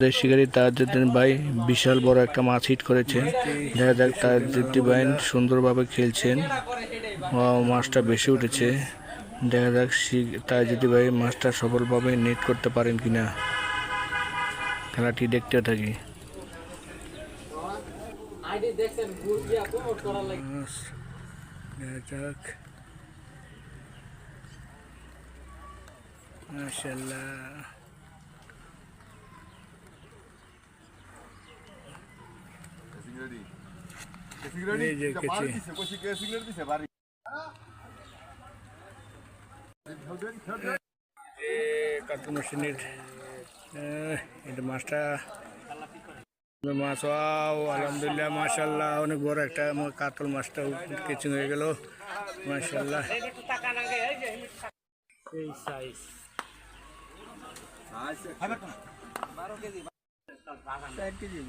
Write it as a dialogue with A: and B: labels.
A: শিকারী তাজউদ্দিন ভাই বিশাল বড় একটা মাছ হিট করেছেন। দেখা যাক তাজউদ্দিন ভাই সুন্দরভাবে খেলছেন। মাছটা বেশি উঠেছে। দেখা যাক তাজউদ্দিন ভাই মাছটা সফলভাবে নেট করতে পারেন কিনা। খেলাটি দেখতে থাকি। দেখা যাক। মাশাআল্লাহ। এই যে কাতল মেশিনের এটা মাছটা মাছ, আলহামদুলিল্লাহ মাশাআল্লাহ অনেক বড় একটা কাতল মাছটা কেচিং হয়ে গেল। মাশাআল্লাহ এই সাইজ 12 কেজি